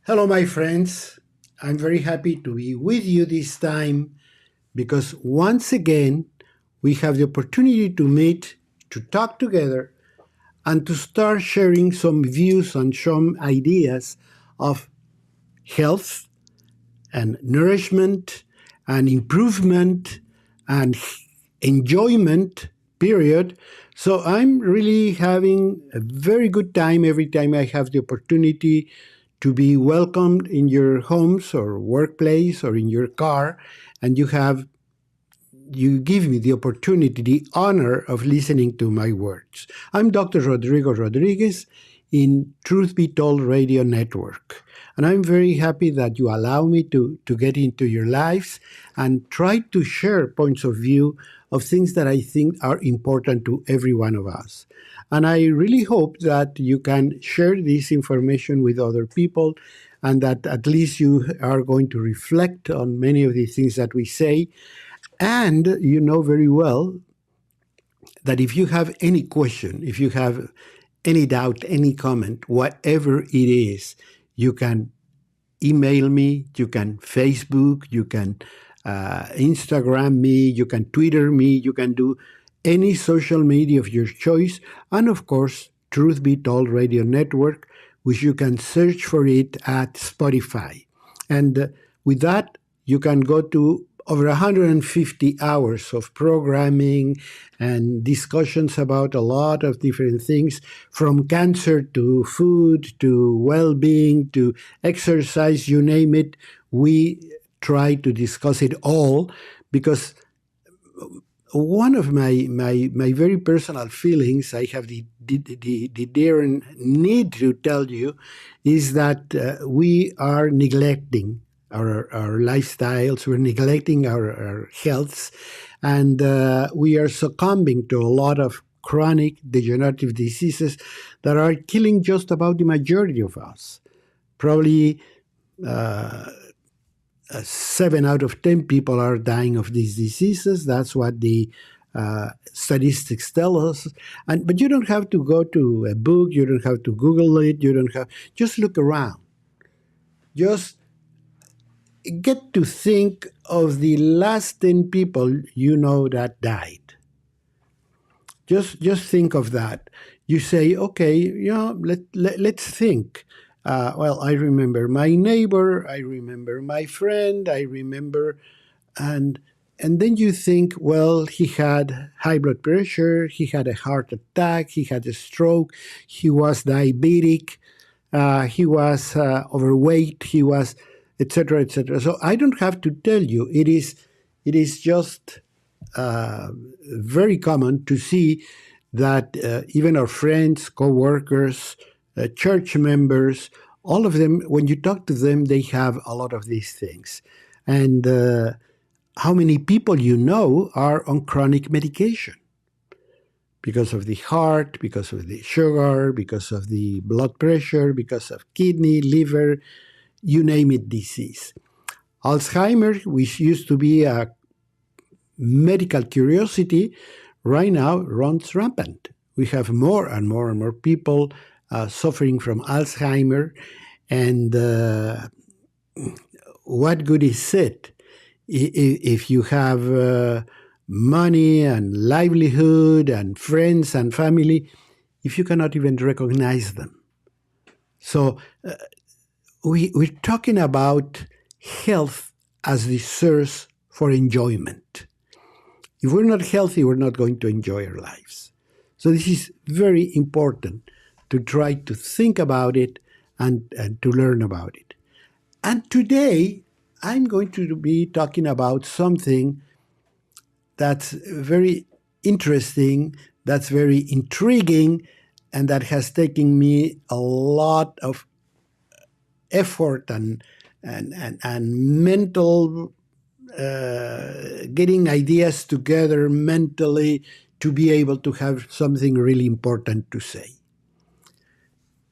Hello, my friends. I'm very happy to be with you this time because once again we have the opportunity to meet, to talk together, and to start sharing some views and some ideas of health and nourishment and improvement and enjoyment, period. So I'm really having a very good time every time I have the opportunity to be welcomed in your homes or workplace or in your car, and you give me the opportunity, the honor of listening to my words. I'm Dr. Rodrigo Rodriguez in Truth Be Told Radio Network. And I'm very happy that you allow me to get into your lives and try to share points of view of things that I think are important to every one of us. And I really hope that you can share this information with other people and that at least you are going to reflect on many of the things that we say. And you know very well that if you have any question, if you have any doubt, any comment, whatever it is, you can email me, you can Facebook, you can Instagram me, you can Twitter me, you can do any social media of your choice, and of course, Truth Be Told Radio Network, which you can search for it at Spotify. And with that, you can go to over 150 hours of programming and discussions about a lot of different things, from cancer to food to well-being to exercise, you name it. We try to discuss it all because one of my very personal feelings, I have the daring need to tell you, is that we are neglecting our lifestyles, we're neglecting our healths, and we are succumbing to a lot of chronic degenerative diseases that are killing just about the majority of us. Probably 7 out of 10 people are dying of these diseases. That's what the statistics tell us. But you don't have to go to a book. You don't have to Google it. Just look around. Just get to think of the last 10 people you know that died. Just think of that. You say, okay, let's think. Well, I remember my neighbor, I remember my friend, I remember, and then you think, well, he had high blood pressure, he had a heart attack, he had a stroke, he was diabetic, he was overweight, he was, etc., etc. So I don't have to tell you. It is just very common to see that even our friends, co-workers, church members, all of them, when you talk to them, they have a lot of these things. And how many people you know are on chronic medication because of the heart, because of the sugar, because of the blood pressure, because of kidney, liver, you name it, disease. Alzheimer's, which used to be a medical curiosity, right now runs rampant. We have more and more and more people suffering from Alzheimer's, and what good is it if you have money and livelihood and friends and family if you cannot even recognize them? So we're talking about health as the source for enjoyment. If we're not healthy, we're not going to enjoy our lives. So this is very important to try to think about it and to learn about it. And today, I'm going to be talking about something that's very interesting, that's very intriguing, and that has taken me a lot of effort and mental getting ideas together mentally to be able to have something really important to say.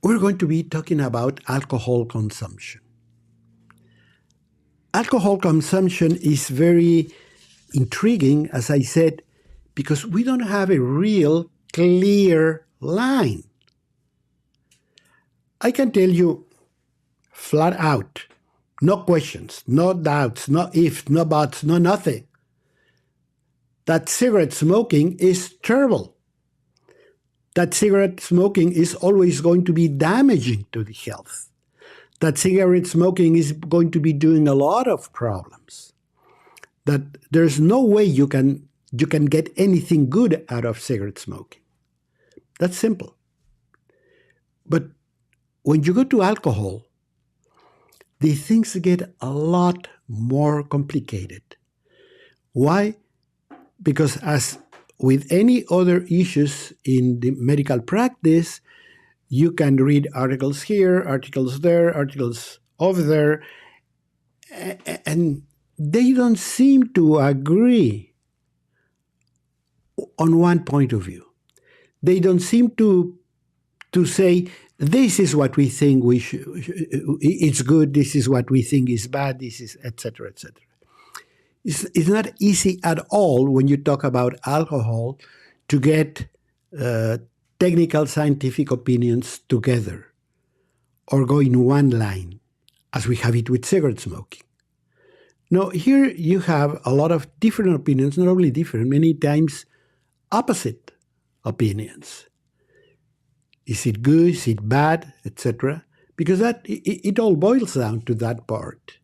We're going to be talking about alcohol consumption. Alcohol consumption is very intriguing, as I said, because we don't have a real clear line. I can tell you flat out. No questions, no doubts, no ifs, no buts, no nothing. That cigarette smoking is terrible. That cigarette smoking is always going to be damaging to the health. That cigarette smoking is going to be doing a lot of problems. That there's no way you can get anything good out of cigarette smoking. That's simple. But when you go to alcohol, the things get a lot more complicated. Why? Because as with any other issues in the medical practice, you can read articles here, articles there, articles over there, and they don't seem to agree on one point of view. They don't seem to say, this is what we think it's good, this is what we think is bad, this is etc., etc. It's not easy at all when you talk about alcohol to get technical scientific opinions together or go in one line, as we have it with cigarette smoking. No, here you have a lot of different opinions, not only different, many times opposite opinions. Is it good? Is it bad? Etc. Because it all boils down to that part.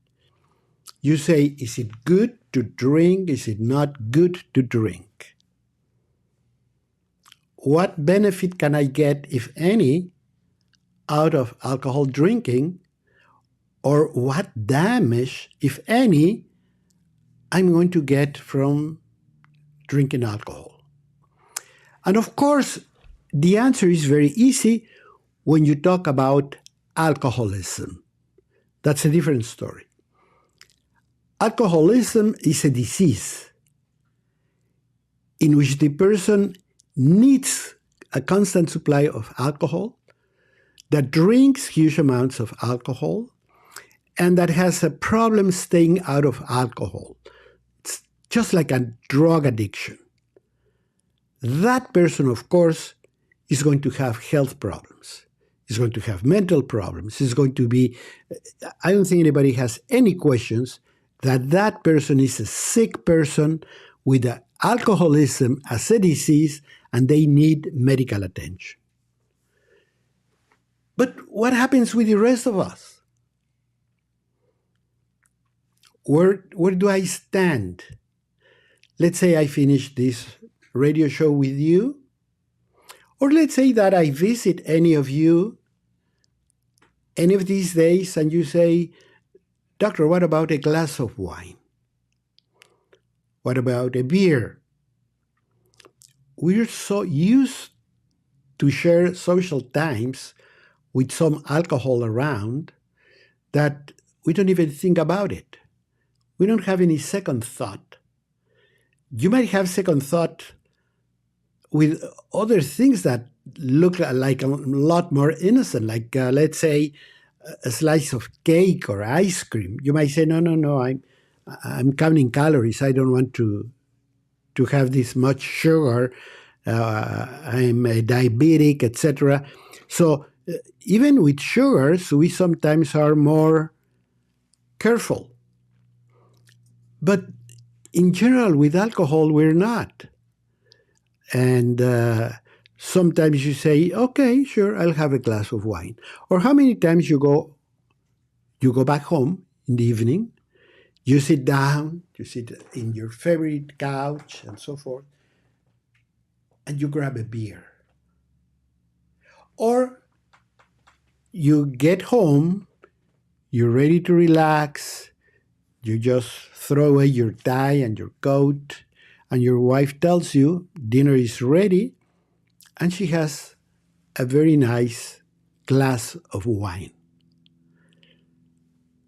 You say, is it good to drink? Is it not good to drink? What benefit can I get, if any, out of alcohol drinking? Or what damage, if any, I'm going to get from drinking alcohol? And of course, the answer is very easy when you talk about alcoholism. That's a different story. Alcoholism is a disease in which the person needs a constant supply of alcohol, that drinks huge amounts of alcohol, and that has a problem staying out of alcohol. It's just like a drug addiction. That person, of course, is going to have health problems. Is going to have mental problems. Is going to be, I don't think anybody has any questions that that person is a sick person with alcoholism as a disease, and they need medical attention. But what happens with the rest of us? Where do I stand? Let's say I finish this radio show with you, or let's say that I visit any of you any of these days and you say, Doctor, what about a glass of wine? What about a beer? We're so used to share social times with some alcohol around that we don't even think about it. We don't have any second thought. You might have second thought with other things that look like a lot more innocent, like let's say a slice of cake or ice cream. You might say, no, I'm counting calories. I don't want to have this much sugar. I'm a diabetic, etc. So even with sugars, we sometimes are more careful. But in general, with alcohol, we're not. And sometimes you say, okay, sure, I'll have a glass of wine. Or how many times you go back home in the evening, you sit down, you sit in your favorite couch and so forth, and you grab a beer. Or you get home, you're ready to relax, you just throw away your tie and your coat, and your wife tells you dinner is ready, and she has a very nice glass of wine.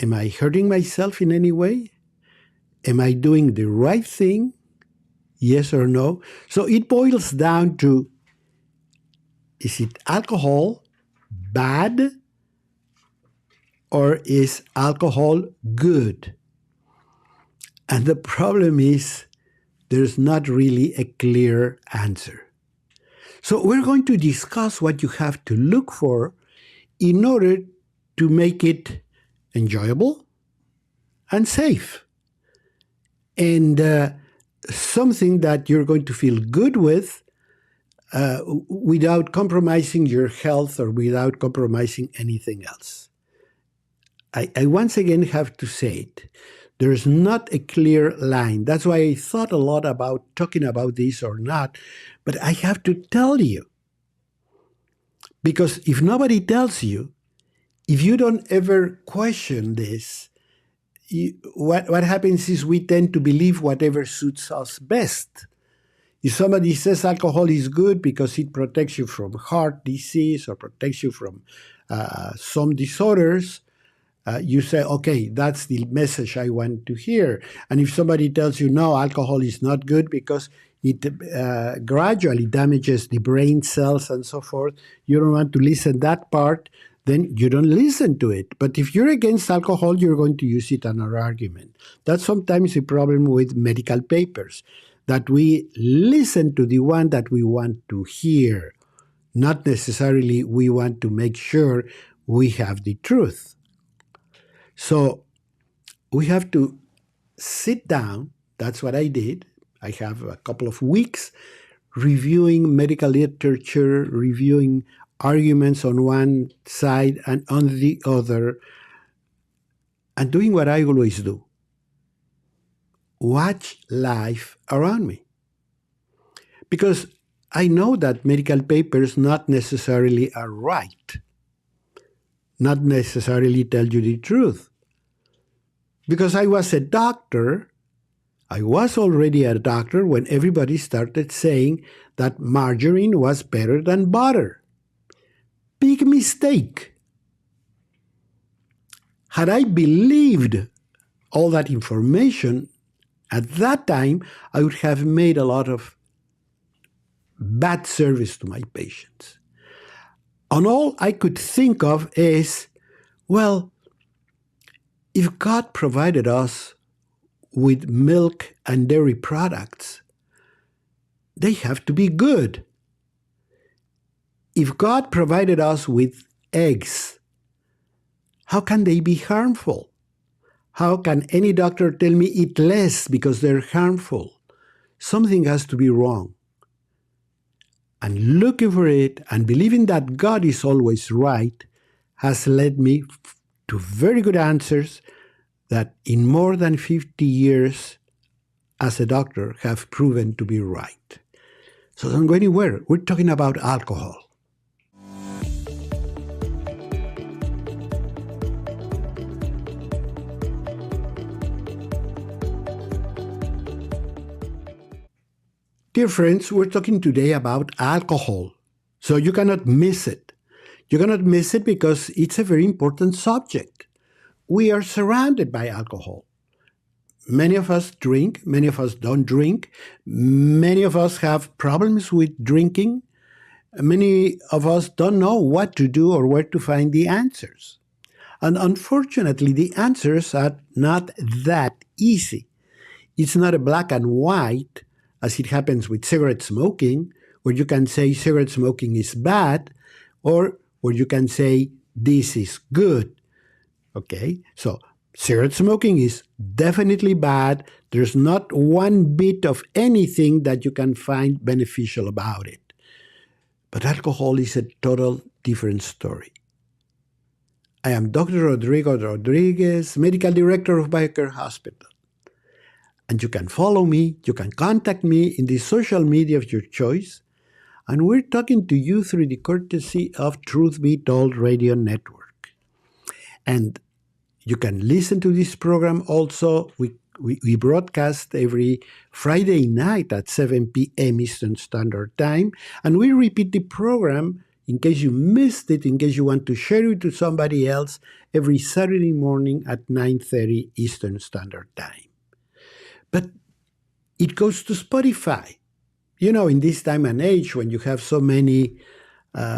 Am I hurting myself in any way? Am I doing the right thing? Yes or no? So it boils down to, is it alcohol bad, or is alcohol good? And the problem is, there's not really a clear answer. So we're going to discuss what you have to look for in order to make it enjoyable, and safe. And something that you're going to feel good with without compromising your health or without compromising anything else. I once again have to say it. There's not a clear line. That's why I thought a lot about talking about this or not. But I have to tell you. Because if nobody tells you, if you don't ever question this, what happens is we tend to believe whatever suits us best. If somebody says alcohol is good because it protects you from heart disease or protects you from some disorders, you say, okay, that's the message I want to hear. And if somebody tells you, no, alcohol is not good because it gradually damages the brain cells and so forth, you don't want to listen to that part, then you don't listen to it. But if you're against alcohol, you're going to use it as an argument. That's sometimes a problem with medical papers, that we listen to the one that we want to hear. Not necessarily we want to make sure we have the truth. So we have to sit down. That's what I did. I have a couple of weeks reviewing medical literature, reviewing arguments on one side and on the other, and doing what I always do. Watch life around me. Because I know that medical papers not necessarily are right, not necessarily tell you the truth. Because I was a doctor, I was already a doctor when everybody started saying that margarine was better than butter. Big mistake. Had I believed all that information at that time, I would have made a lot of bad service to my patients. And all I could think of is, well, if God provided us with milk and dairy products, they have to be good. If God provided us with eggs, how can they be harmful? How can any doctor tell me eat less because they're harmful? Something has to be wrong. And looking for it and believing that God is always right has led me to very good answers that in more than 50 years as a doctor have proven to be right. So don't go anywhere. We're talking about alcohol. Dear friends, we're talking today about alcohol. So you cannot miss it. You cannot miss it because it's a very important subject. We are surrounded by alcohol. Many of us drink, many of us don't drink. Many of us have problems with drinking. Many of us don't know what to do or where to find the answers. And unfortunately, the answers are not that easy. It's not a black and white, as it happens with cigarette smoking, where you can say cigarette smoking is bad, or where you can say this is good. Okay, so cigarette smoking is definitely bad. There's not one bit of anything that you can find beneficial about it. But alcohol is a total different story. I am Dr. Rodrigo Rodriguez, Medical Director of BioCare Hospital. And you can follow me, you can contact me in the social media of your choice. And we're talking to you through the courtesy of Truth Be Told Radio Network. And you can listen to this program also. We broadcast every Friday night at 7 p.m. Eastern Standard Time. And we repeat the program in case you missed it, in case you want to share it to somebody else, every Saturday morning at 9:30 Eastern Standard Time. But it goes to Spotify. You know, in this time and age when you have so many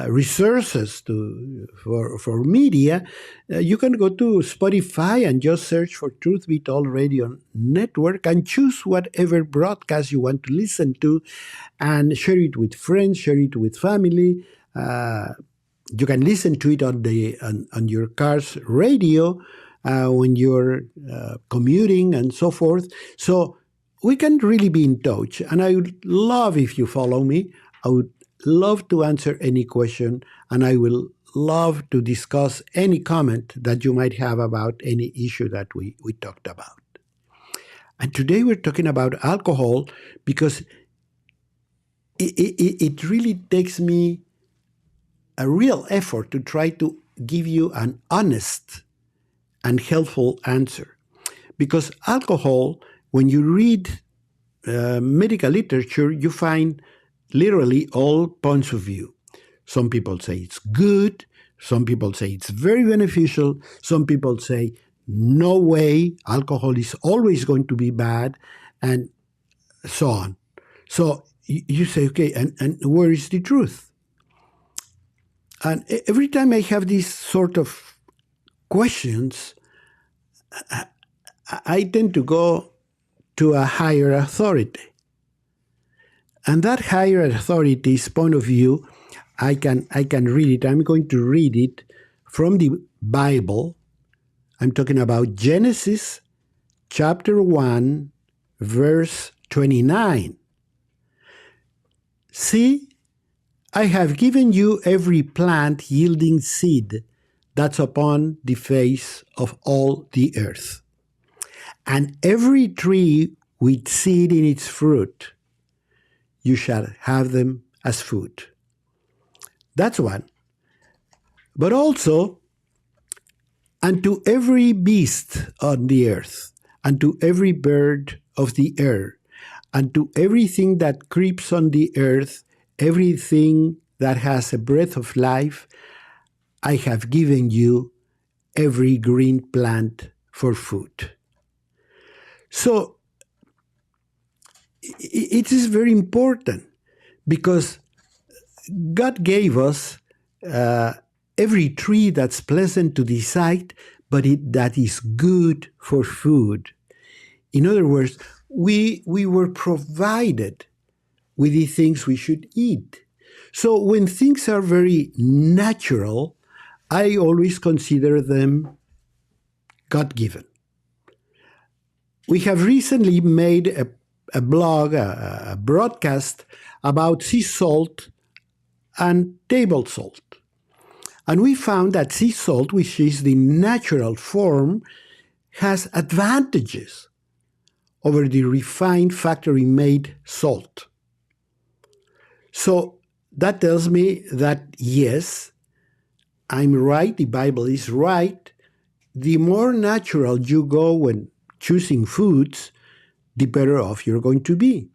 resources for media, you can go to Spotify and just search for Truth Be Told Radio Network and choose whatever broadcast you want to listen to and share it with friends, share it with family. You can listen to it on your car's radio. when you're commuting and so forth. So we can really be in touch. And I would love if you follow me. I would love to answer any question, and I will love to discuss any comment that you might have about any issue that we talked about. And today we're talking about alcohol because it really takes me a real effort to try to give you an honest and helpful answer. Because alcohol, when you read medical literature, you find literally all points of view. Some people say it's good. Some people say it's very beneficial. Some people say, no way, alcohol is always going to be bad, and so on. So you say, okay, and where is the truth? And every time I have these sort of questions, I tend to go to a higher authority. And that higher authority's point of view, I can read it. I'm going to read it from the Bible. I'm talking about Genesis chapter 1, verse 29. See, I have given you every plant yielding seed that's upon the face of all the earth, and every tree with seed in its fruit. You shall have them as food. That's one. But also, and to every beast on the earth, and to every bird of the air, and to everything that creeps on the earth, everything that has a breath of life, I have given you every green plant for food. So it is very important because God gave us every tree that's pleasant to the sight, but that is good for food. In other words, we were provided with the things we should eat. So when things are very natural, I always consider them God-given. We have recently made a blog, a broadcast about sea salt and table salt. And we found that sea salt, which is the natural form, has advantages over the refined factory-made salt. So that tells me that, yes, I'm right, the Bible is right. The more natural you go when choosing foods, the better off you're going to be.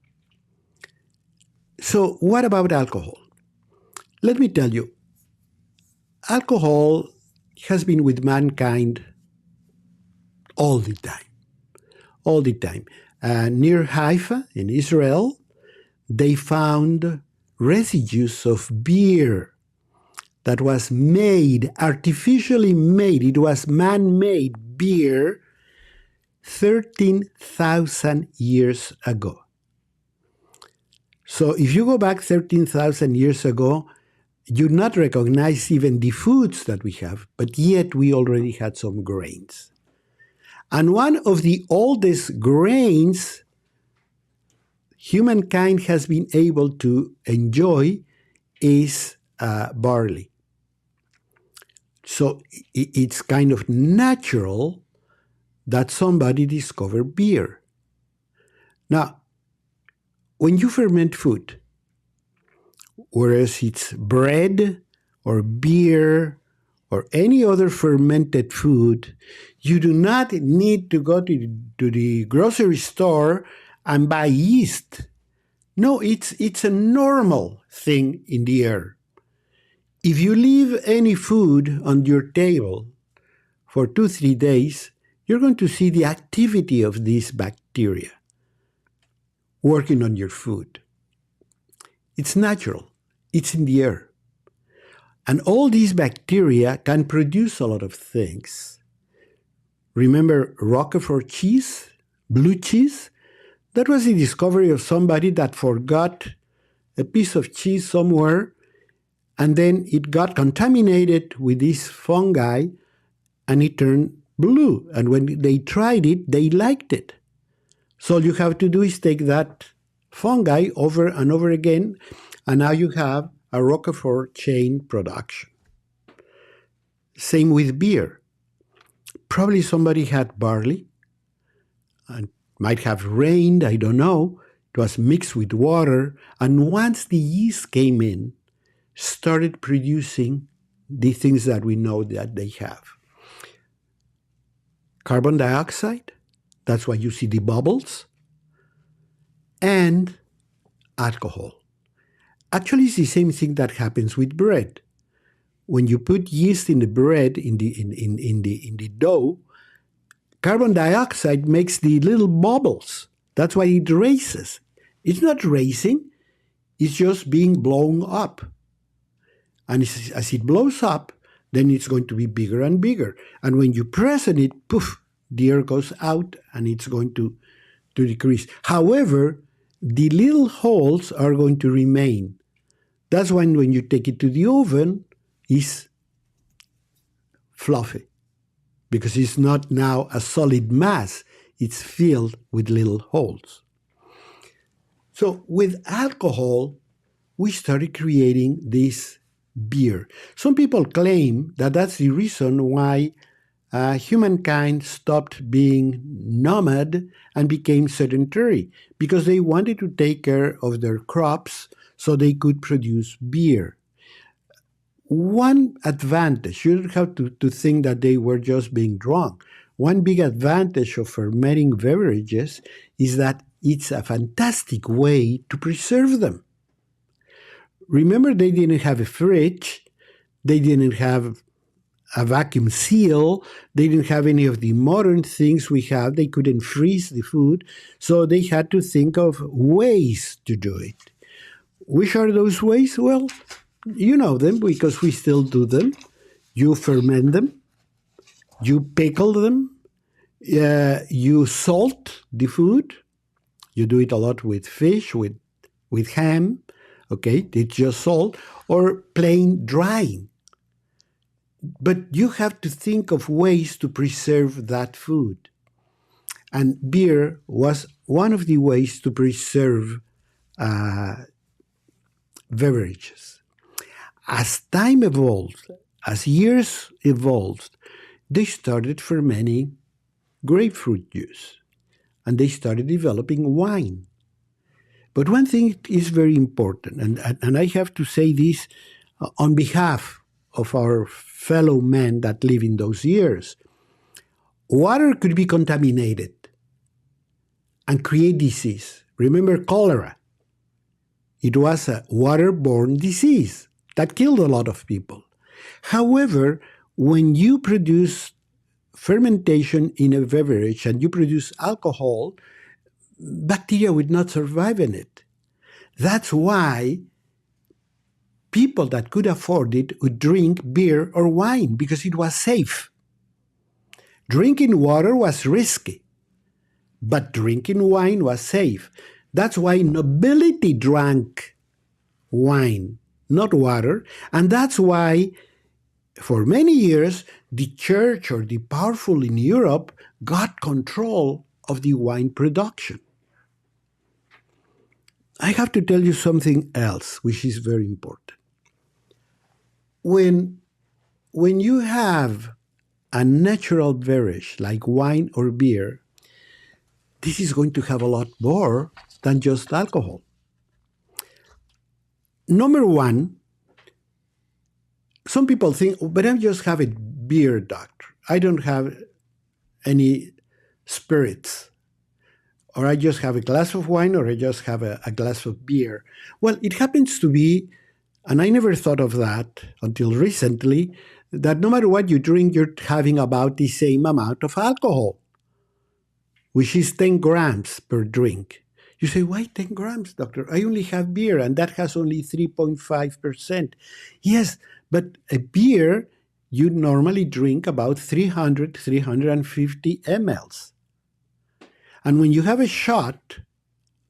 So what about alcohol? Let me tell you, alcohol has been with mankind all the time. All the time. Near Haifa in Israel, they found residues of beer that was made, artificially made. It was man-made beer 13,000 years ago. So if you go back 13,000 years ago, you not recognize even the foods that we have, but yet we already had some grains. And one of the oldest grains humankind has been able to enjoy is barley. So it's kind of natural that somebody discovered beer. Now, when you ferment food, whereas it's bread or beer or any other fermented food, you do not need to go to the grocery store and buy yeast. No, it's a normal thing in the air. If you leave any food on your table for 2-3 days, you're going to see the activity of these bacteria working on your food. It's natural. It's in the air. And all these bacteria can produce a lot of things. Remember Roquefort cheese, blue cheese? That was the discovery of somebody that forgot a piece of cheese somewhere, and then it got contaminated with this fungi, and it turned blue. And when they tried it, they liked it. So all you have to do is take that fungi over and over again, and now you have a Roquefort chain production. Same with beer. Probably somebody had barley, and might have rained, I don't know. It was mixed with water, and once the yeast came in, started producing the things that we know that they have. Carbon dioxide, that's why you see the bubbles, and alcohol. Actually, it's the same thing that happens with bread. When you put yeast in the bread, in the dough, carbon dioxide makes the little bubbles. That's why it races. It's not racing, it's just being blown up. And as it blows up, then it's going to be bigger and bigger. And when you press on it, poof, the air goes out and it's going to decrease. However, the little holes are going to remain. That's when you take it to the oven, it's fluffy, because it's not now a solid mass, it's filled with little holes. So with alcohol, we started creating this beer. Some people claim that that's the reason why humankind stopped being nomad and became sedentary, because they wanted to take care of their crops so they could produce beer. One advantage, you don't have to think that they were just being drunk. One big advantage of fermenting beverages is that it's a fantastic way to preserve them. Remember, they didn't have a fridge, they didn't have a vacuum seal, they didn't have any of the modern things we have, they couldn't freeze the food, so they had to think of ways to do it. Which are those ways? Well, you know them because we still do them. You ferment them, you pickle them, you salt the food. You do it a lot with fish, with ham, okay? It's just salt, or plain drying. But you have to think of ways to preserve that food. And beer was one of the ways to preserve beverages. As time evolved, as years evolved, they started fermenting grapefruit juice, and they started developing wine. But one thing is very important, and I have to say this on behalf of our fellow men that live in those years. Water could be contaminated and create disease. Remember cholera? It was a waterborne disease that killed a lot of people. However, when you produce fermentation in a beverage and you produce alcohol, bacteria would not survive in it. That's why people that could afford it would drink beer or wine, because it was safe. Drinking water was risky, but drinking wine was safe. That's why nobility drank wine, not water, and that's why for many years the church or the powerful in Europe got control of the wine production. I have to tell you something else, which is very important. When you have a natural beverage like wine or beer, this is going to have a lot more than just alcohol. Number one, some people think, but I just have a beer, doctor. I don't have any spirits. Or I just have a glass of wine, or I just have a glass of beer. Well, it happens to be, and I never thought of that until recently, that no matter what you drink, you're having about the same amount of alcohol, which is 10 grams per drink. You say, why 10 grams, doctor? I only have beer, and that has only 3.5%. Yes, but a beer, you normally drink about 300, 350 mLs. And when you have a shot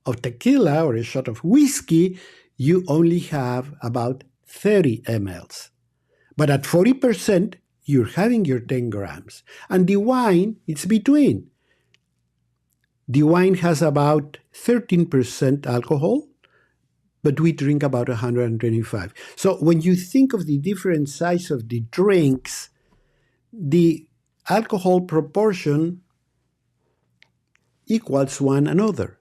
of tequila or a shot of whiskey, you only have about 30 mLs. But at 40%, you're having your 10 grams. And the wine, it's between. The wine has about 13% alcohol, but we drink about 125. So when you think of the different size of the drinks, the alcohol proportion equals one another.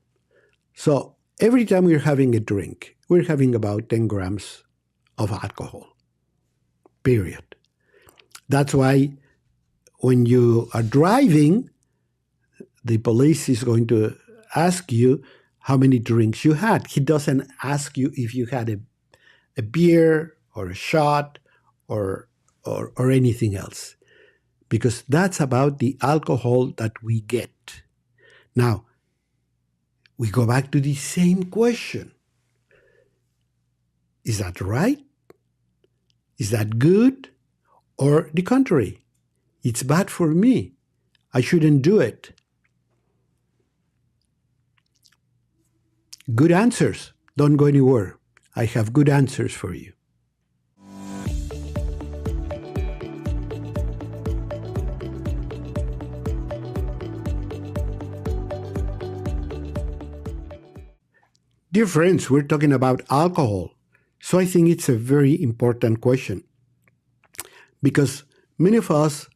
So every time we're having a drink, we're having about 10 grams of alcohol, period. That's why when you are driving, the police is going to ask you how many drinks you had. He doesn't ask you if you had a beer or a shot or anything else, because that's about the alcohol that we get. Now, we go back to the same question. Is that right? Is that good? Or the contrary? It's bad for me. I shouldn't do it. Good answers. Don't go anywhere. I have good answers for you. Dear friends, we're talking about alcohol. So I think it's a very important question, because many of us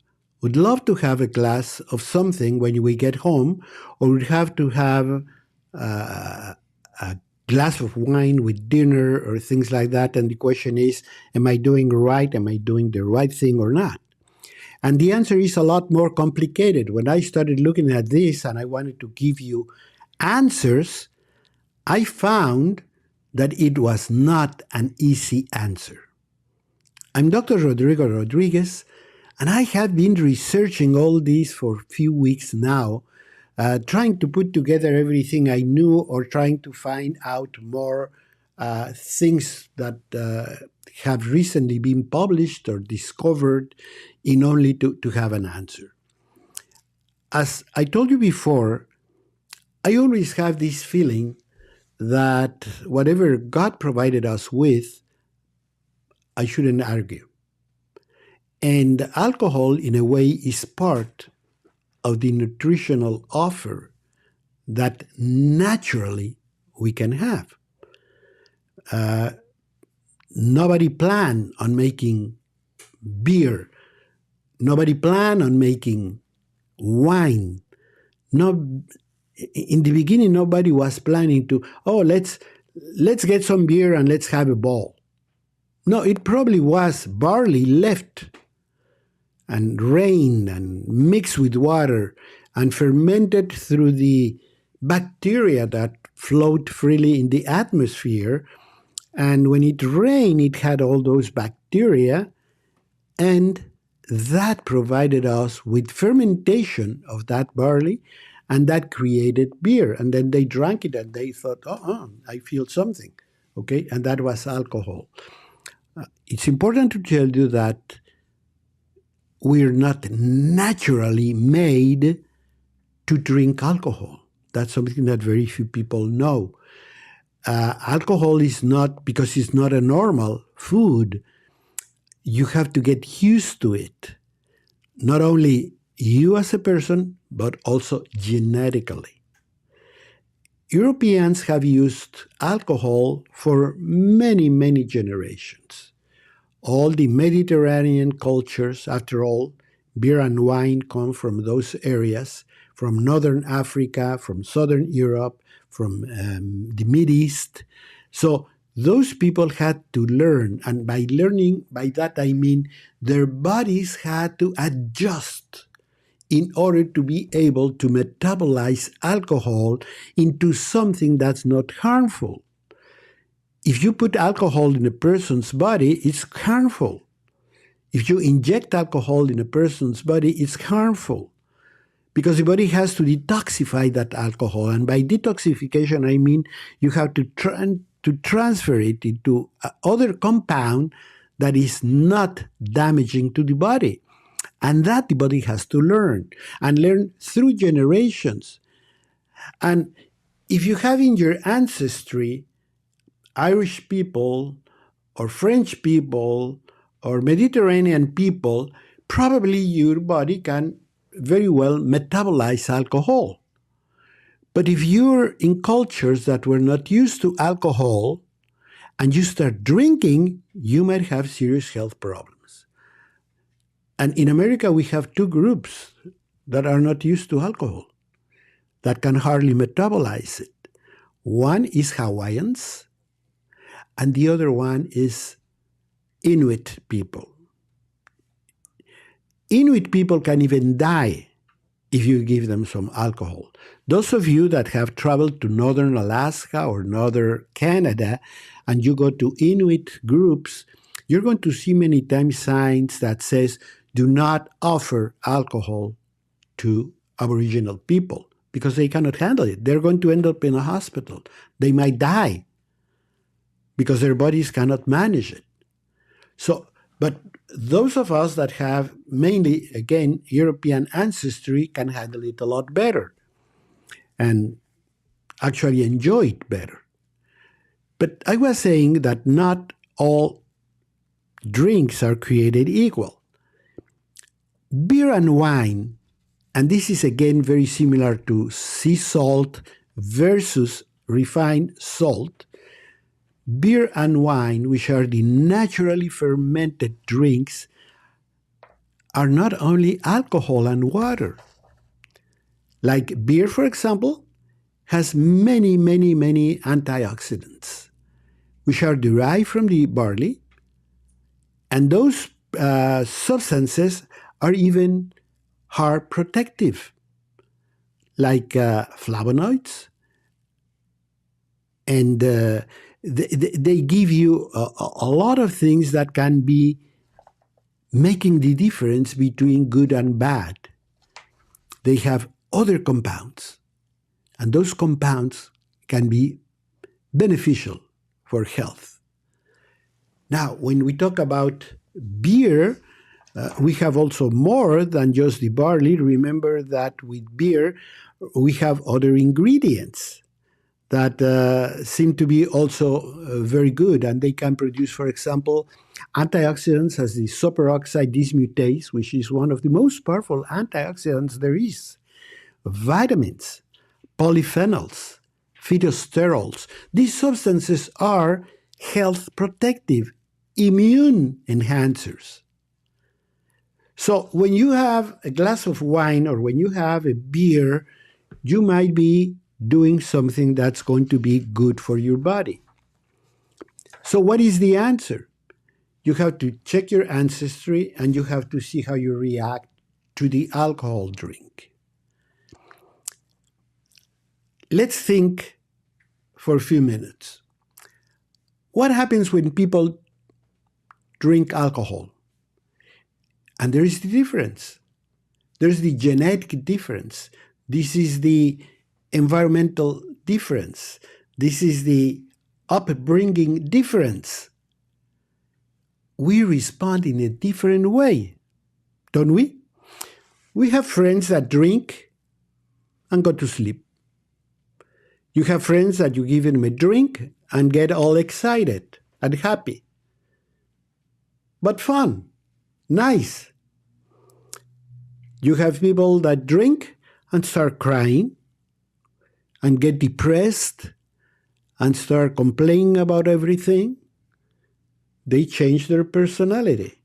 would love to have a glass of something when we get home, or would have to have a glass of wine with dinner or things like that. And the question is, am I doing right? Am I doing the right thing or not? And the answer is a lot more complicated. When I started looking at this and I wanted to give you answers, I found that it was not an easy answer. I'm Dr. Rodrigo Rodriguez, and I have been researching all this for a few weeks now, trying to put together everything I knew, or trying to find out more things that have recently been published or discovered in only to have an answer. As I told you before, I always have this feeling that whatever God provided us with, I shouldn't argue. And alcohol, in a way, is part of the nutritional offer that naturally we can have. Nobody planned on making beer. Nobody planned on making wine. No, in the beginning, nobody was planning to, let's get some beer and let's have a ball. No, it probably was barley left and rained and mixed with water and fermented through the bacteria that float freely in the atmosphere. And when it rained, it had all those bacteria, and that provided us with fermentation of that barley, and that created beer. And then they drank it and they thought, I feel something. Okay, and that was alcohol. It's important to tell you that we're not naturally made to drink alcohol. That's something that very few people know. Alcohol is not, because it's not a normal food, you have to get used to it. Not only you as a person, but also genetically. Europeans have used alcohol for many, many generations. All the Mediterranean cultures, after all, beer and wine come from those areas, from Northern Africa, from Southern Europe, from the Mideast. So those people had to learn, and by learning, by that I mean their bodies had to adjust in order to be able to metabolize alcohol into something that's not harmful. If you put alcohol in a person's body, it's harmful. If you inject alcohol in a person's body, it's harmful, because the body has to detoxify that alcohol. And by detoxification, I mean you have to transfer it into other compound that is not damaging to the body. And that the body has to learn, and learn through generations. And if you have in your ancestry Irish people or French people or Mediterranean people, probably your body can very well metabolize alcohol. But if you're in cultures that were not used to alcohol and you start drinking, you might have serious health problems. And in America, we have two groups that are not used to alcohol, that can hardly metabolize it. One is Hawaiians, and the other one is Inuit people. Inuit people can even die if you give them some alcohol. Those of you that have traveled to northern Alaska or northern Canada and you go to Inuit groups, you're going to see many times signs that says, do not offer alcohol to Aboriginal people because they cannot handle it. They're going to end up in a hospital. They might die because their bodies cannot manage it. So, but those of us that have mainly, again, European ancestry can handle it a lot better and actually enjoy it better. But I was saying that not all drinks are created equal. Beer and wine, and this is again very similar to sea salt versus refined salt. Beer and wine, which are the naturally fermented drinks, are not only alcohol and water. Like beer, for example, has many, many, many antioxidants, which are derived from the barley. And those substances are even heart protective, like flavonoids. And they give you a lot of things that can be making the difference between good and bad. They have other compounds, and those compounds can be beneficial for health. Now, when we talk about beer, we have also more than just the barley. Remember that with beer, we have other ingredients that seem to be also very good, and they can produce, for example, antioxidants as the superoxide dismutase, which is one of the most powerful antioxidants there is, vitamins, polyphenols, phytosterols. These substances are health protective, immune enhancers. So when you have a glass of wine or when you have a beer, you might be doing something that's going to be good for your body. So what is the answer? You have to check your ancestry and you have to see how you react to the alcohol drink. Let's think for a few minutes. What happens when people drink alcohol? And there is the difference. There's the genetic difference. This is the environmental difference. This is the upbringing difference. We respond in a different way, don't we? We have friends that drink and go to sleep. You have friends that you give them a drink and get all excited and happy. But fun, nice. You have people that drink and start crying and get depressed and start complaining about everything. They change their personality.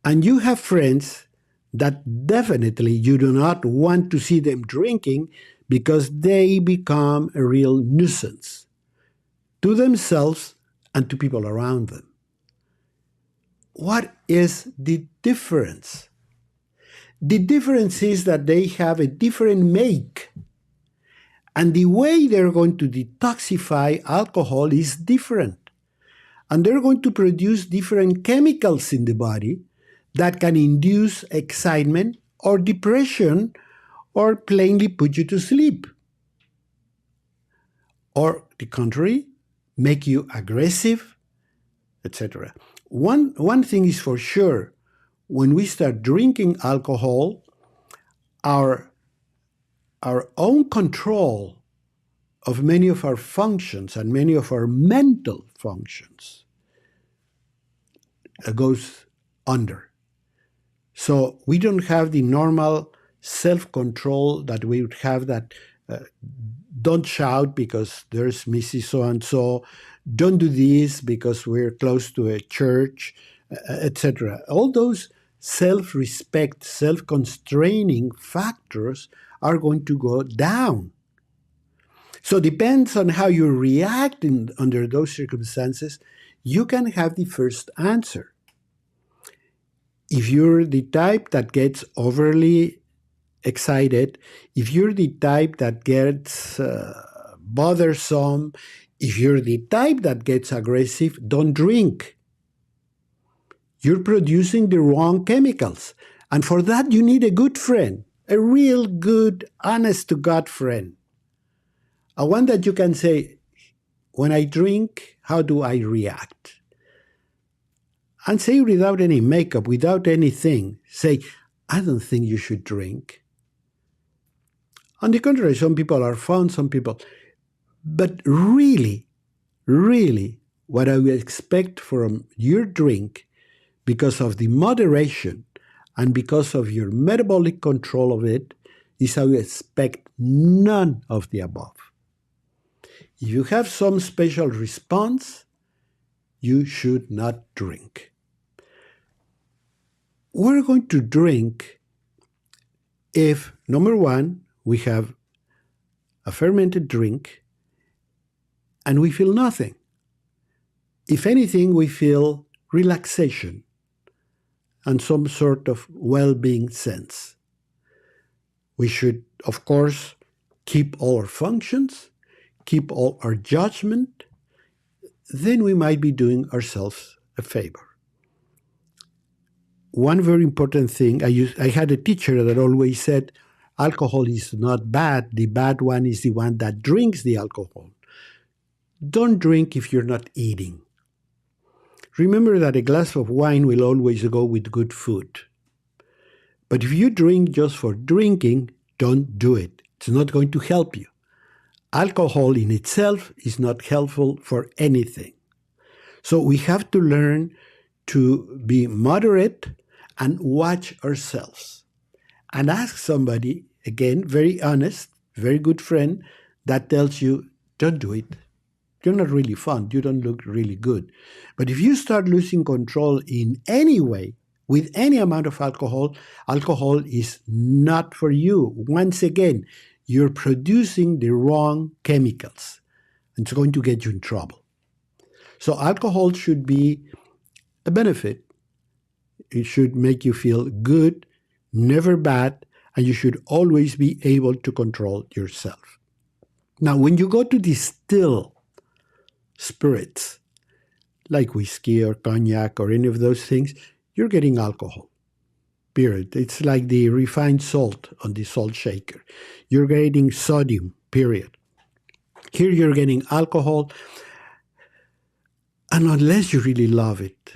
And you have friends that definitely you do not want to see them drinking because they become a real nuisance to themselves and to people around them. What is the difference? The difference is that they have a different make. And the way they're going to detoxify alcohol is different. And they're going to produce different chemicals in the body that can induce excitement or depression or plainly put you to sleep. Or the contrary, make you aggressive, etc. One thing is for sure, when we start drinking alcohol, our own control of many of our functions and many of our mental functions goes under. So we don't have the normal self-control that we would have, that don't shout because there's Mrs. So-and-so, don't do this because we're close to a church, etc. All those self-respect, self-constraining factors are going to go down. So it depends on how you react under those circumstances. You can have the first answer. If you're the type that gets overly excited, if you're the type that gets bothersome, if you're the type that gets aggressive, don't drink. You're producing the wrong chemicals. And for that, you need a good friend, a real good, honest-to-God friend. A one that you can say, when I drink, how do I react? And say without any makeup, without anything, say, I don't think you should drink. On the contrary, some people are fun, some people. But really, really, what I would expect from your drink, because of the moderation and because of your metabolic control of it, is I would expect none of the above. If you have some special response, you should not drink. We're going to drink if, number one, we have a fermented drink and we feel nothing. If anything, we feel relaxation and some sort of well-being sense. We should, of course, keep all our functions, keep all our judgment. Then we might be doing ourselves a favor. One very important thing, I had a teacher that always said, alcohol is not bad. The bad one is the one that drinks the alcohol. Don't drink if you're not eating. Remember that a glass of wine will always go with good food. But if you drink just for drinking, don't do it. It's not going to help you. Alcohol in itself is not helpful for anything. So we have to learn to be moderate and watch ourselves. And ask somebody, again, very honest, very good friend, that tells you, don't do it. You're not really fun. You don't look really good. But if you start losing control in any way, with any amount of alcohol, alcohol is not for you. Once again, you're producing the wrong chemicals. And it's going to get you in trouble. So alcohol should be a benefit. It should make you feel good, never bad, and you should always be able to control yourself. Now, when you go to distill spirits, like whiskey or cognac or any of those things, you're getting alcohol, period. It's like the refined salt on the salt shaker. You're getting sodium, period. Here you're getting alcohol, and unless you really love it,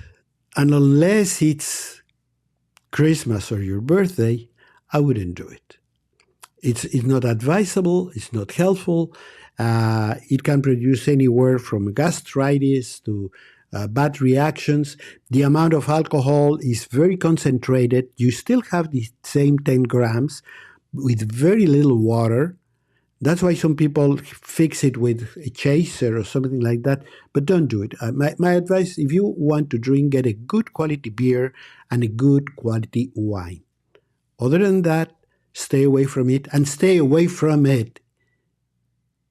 and unless it's Christmas or your birthday, I wouldn't do it. It's not advisable, it's not helpful. It can produce anywhere from gastritis to bad reactions. The amount of alcohol is very concentrated. You still have the same 10 grams with very little water. That's why some people fix it with a chaser or something like that, but don't do it. My advice, if you want to drink, get a good quality beer and a good quality wine. Other than that, stay away from it, and stay away from it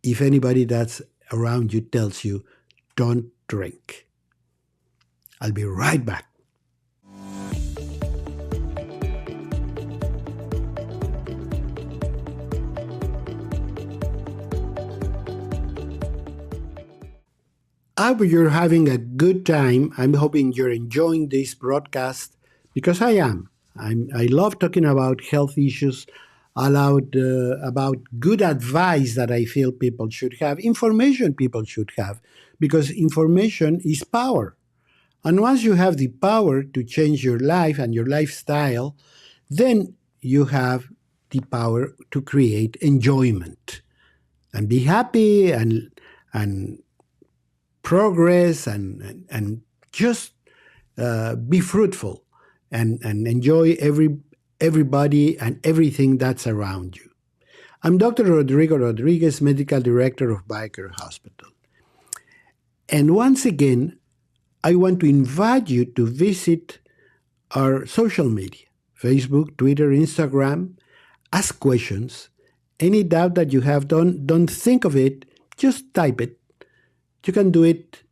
if anybody that's around you tells you, don't drink. I'll be right back. I hope you're having a good time. I'm hoping you're enjoying this broadcast, because I am. I love talking about health issues, about good advice that I feel people should have, information people should have, because information is power. And once you have the power to change your life and your lifestyle, then you have the power to create enjoyment and be happy and progress and just be fruitful and enjoy everybody and everything that's around you. I'm Dr. Rodrigo Rodriguez, Medical Director of BioCare Hospital. And once again, I want to invite you to visit our social media, Facebook, Twitter, Instagram. Ask questions. Any doubt that you have, don't think of it, just type it. You can do it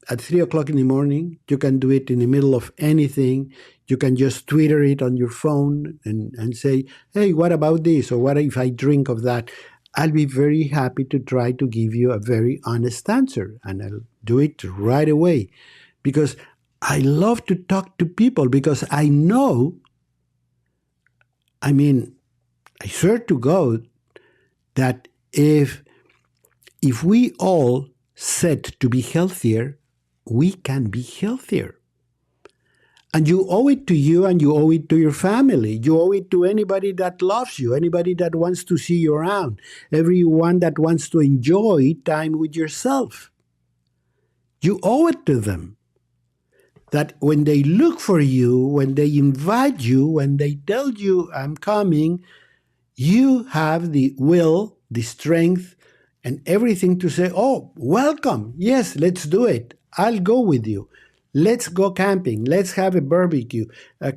at 3 o'clock in the morning. You can do it in the middle of anything. You can just Twitter it on your phone and say, hey, what about this? Or what if I drink of that? I'll be very happy to try to give you a very honest answer. And I'll do it right away. Because I love to talk to people, because I know, I swear to God that if we all set to be healthier, we can be healthier. And you owe it to you, and you owe it to your family. You owe it to anybody that loves you, anybody that wants to see you around, everyone that wants to enjoy time with yourself. You owe it to them. That when they look for you, when they invite you, when they tell you, I'm coming, you have the will, the strength, and everything to say, oh, welcome. Yes, let's do it. I'll go with you. Let's go camping. Let's have a barbecue.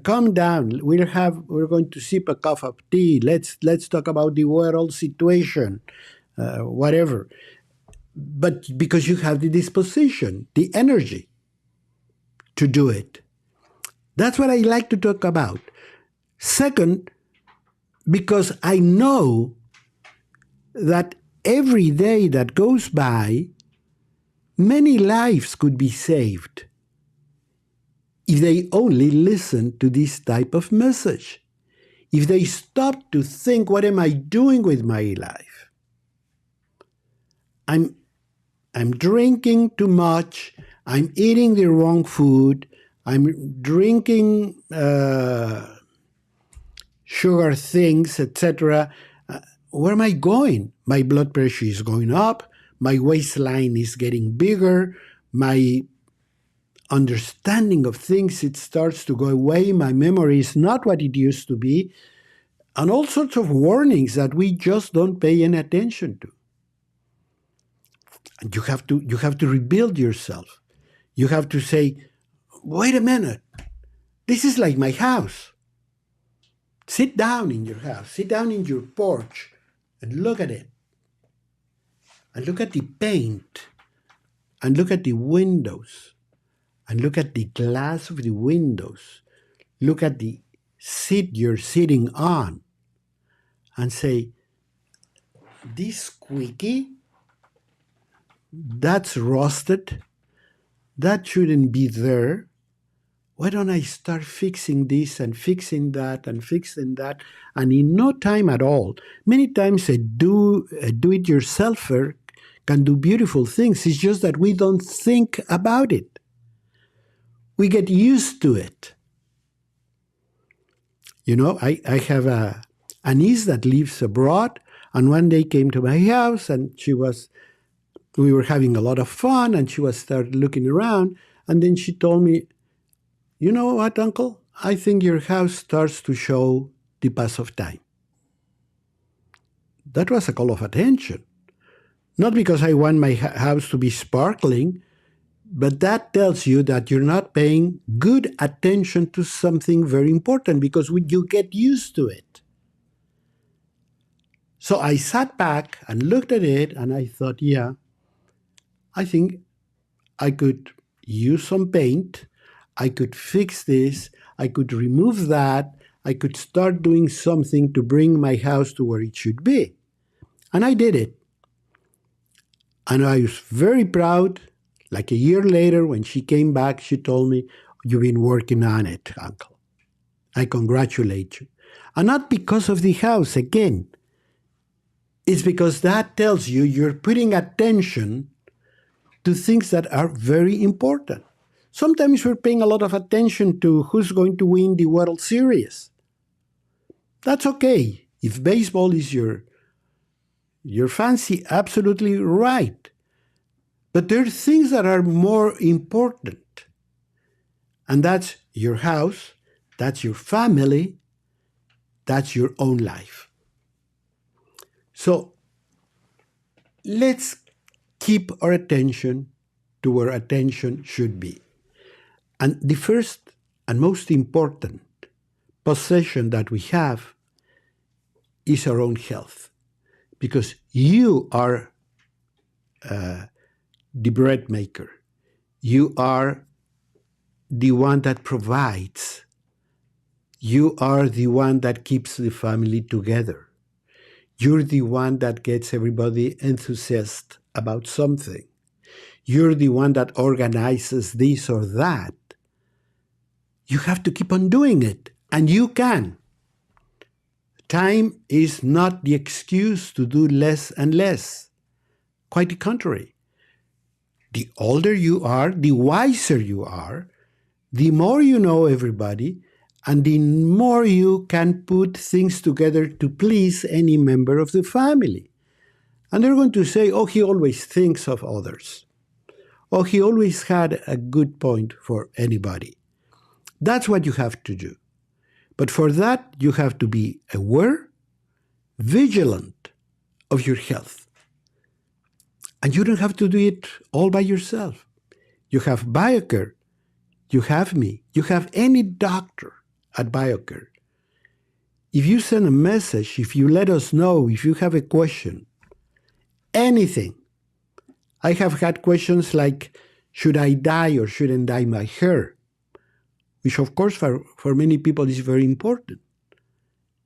Come down. We're going to sip a cup of tea. Let's talk about the world situation, whatever. But because you have the disposition, the energy to do it. That's what I like to talk about. Second, because I know that every day that goes by, many lives could be saved if they only listen to this type of message. If they stop to think, what am I doing with my life? I'm drinking too much. I'm eating the wrong food. I'm drinking sugar things, etc. Where am I going? My blood pressure is going up. My waistline is getting bigger. My understanding of things, it starts to go away. My memory is not what it used to be. And all sorts of warnings that we just don't pay any attention to. And you have to rebuild yourself. You have to say, wait a minute, this is like my house. Sit down in your house, sit down in your porch and look at it. And look at the paint, and look at the windows, and look at the glass of the windows. Look at the seat you're sitting on and say, this squeaky, that's rusted, that shouldn't be there. Why don't I start fixing this and fixing that and fixing that? And in no time at all, many times a do-it-yourselfer can do beautiful things. It's just that we don't think about it. We get used to it. You know, I have a niece that lives abroad, and one day came to my house, and we were having a lot of fun, and she started looking around, and then she told me, you know what, Uncle? I think your house starts to show the pass of time. That was a call of attention. Not because I want my house to be sparkling, but that tells you that you're not paying good attention to something very important, because you get used to it. So I sat back and looked at it, and I thought, yeah, I think I could use some paint. I could fix this. I could remove that. I could start doing something to bring my house to where it should be. And I did it. And I was very proud. Like a year later, when she came back, she told me, you've been working on it, Uncle. I congratulate you. And not because of the house, again. It's because that tells you you're putting attention to things that are very important. Sometimes we're paying a lot of attention to who's going to win the World Series. That's okay. If baseball is your fancy, absolutely right. But there are things that are more important. And that's your house, that's your family, that's your own life. So let's keep our attention to where attention should be. And the first and most important possession that we have is our own health, because you are the bread maker. You are the one that provides. You are the one that keeps the family together. You're the one that gets everybody enthusiastic about something. You're the one that organizes this or that. You have to keep on doing it, and you can. Time is not the excuse to do less and less. Quite the contrary. The older you are, the wiser you are, the more you know everybody, and the more you can put things together to please any member of the family. And they're going to say, oh, he always thinks of others. Oh, he always had a good point for anybody. That's what you have to do. But for that, you have to be aware, vigilant of your health. And you don't have to do it all by yourself. You have BioCare. You have me. You have any doctor at BioCare. If you send a message, if you let us know, if you have a question, anything. I have had questions like, should I dye or shouldn't dye my hair? Which, of course, for many people is very important.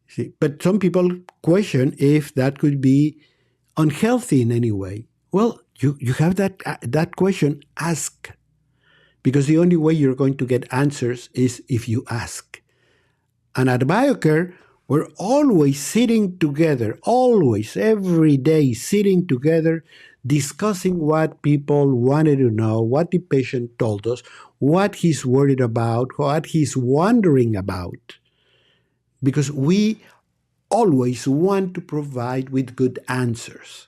See? But some people question if that could be unhealthy in any way. Well, you have that question, ask. Because the only way you're going to get answers is if you ask. And at BioCare, we're always sitting together, always, every day, sitting together, discussing what people wanted to know, what the patient told us, what he's worried about, what he's wondering about. Because we always want to provide with good answers.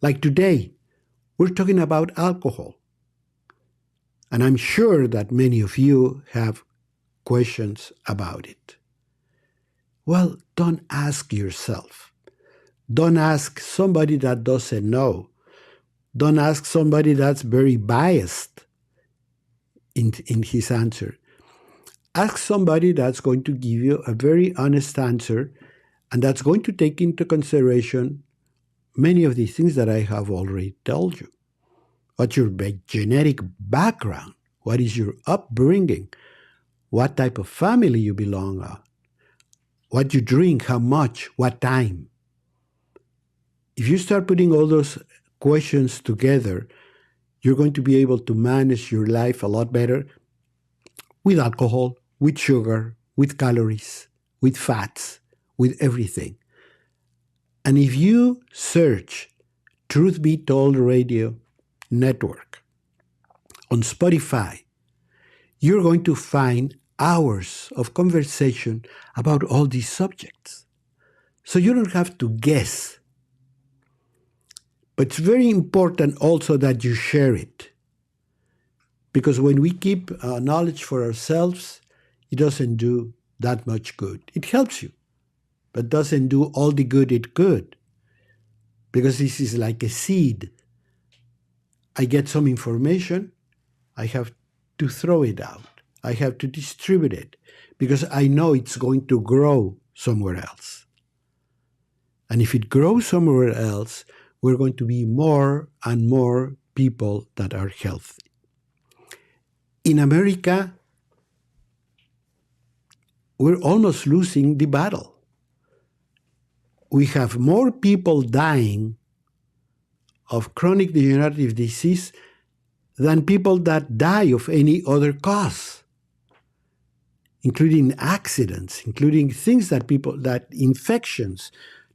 Like today, we're talking about alcohol. And I'm sure that many of you have questions about it. Well, don't ask yourself. Don't ask somebody that doesn't know. Don't ask somebody that's very biased in his answer. Ask somebody that's going to give you a very honest answer and that's going to take into consideration many of the things that I have already told you. What's your genetic background? What is your upbringing? What type of family you belong to? What you drink, how much, what time? If you start putting all those questions together, you're going to be able to manage your life a lot better with alcohol, with sugar, with calories, with fats, with everything. And if you search Truth Be Told Radio Network on Spotify, you're going to find hours of conversation about all these subjects. So you don't have to guess. But it's very important also that you share it. Because when we keep knowledge for ourselves, it doesn't do that much good. It helps you, but doesn't do all the good it could. Because this is like a seed. I get some information, I have to throw it out. I have to distribute it because I know it's going to grow somewhere else. And if it grows somewhere else, we're going to be more and more people that are healthy. In America, we're almost losing the battle. We have more people dying of chronic degenerative disease than people that die of any other cause, including accidents, including things that infections,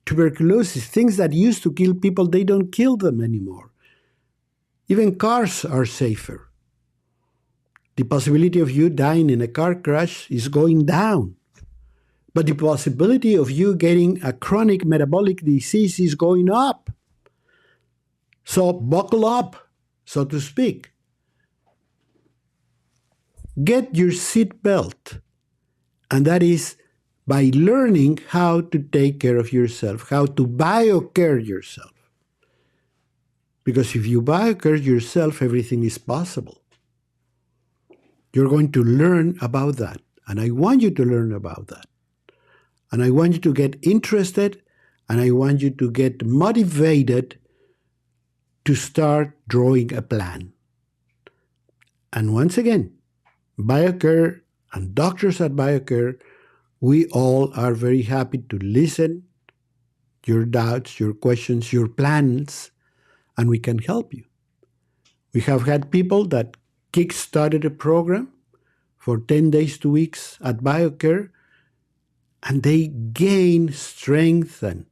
tuberculosis, things that used to kill people, they don't kill them anymore. Even cars are safer. The possibility of you dying in a car crash is going down. But the possibility of you getting a chronic metabolic disease is going up. So buckle up, so to speak. Get your seat belt And that is by learning how to take care of yourself, how to BioCare yourself. Because if you BioCare yourself, everything is possible. You're going to learn about that. And I want you to learn about that. And I want you to get interested, and I want you to get motivated to start drawing a plan. And once again, BioCare and doctors at BioCare, we all are very happy to listen your doubts, your questions, your plans, and we can help you. We have had people that kick-started a program for 10 days, 2 weeks at BioCare, and they gain strength and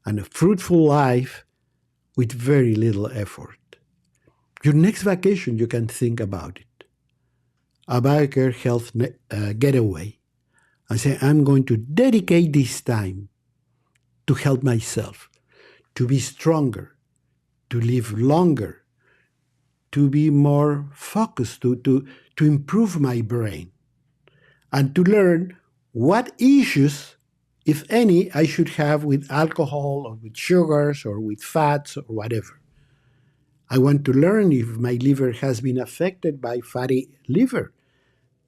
a fruitful life with very little effort. Your next vacation, you can think about it. A BioCare health getaway. I say, I'm going to dedicate this time to help myself, to be stronger, to live longer, to be more focused, to improve my brain, and to learn what issues, if any, I should have with alcohol or with sugars or with fats or whatever. I want to learn if my liver has been affected by fatty liver,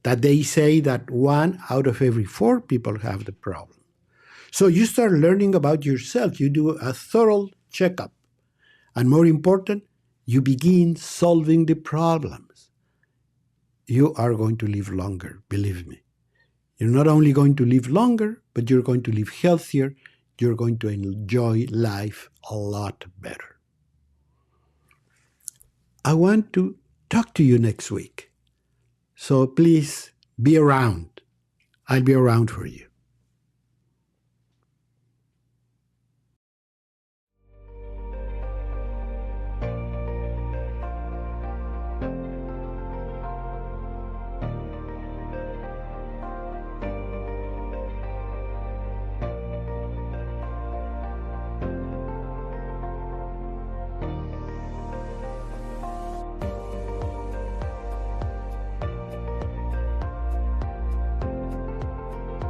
that they say that 1 out of every 4 people have the problem. So you start learning about yourself. You do a thorough checkup. And more important, you begin solving the problems. You are going to live longer, believe me. You're not only going to live longer, but you're going to live healthier. You're going to enjoy life a lot better. I want to talk to you next week. So please be around. I'll be around for you.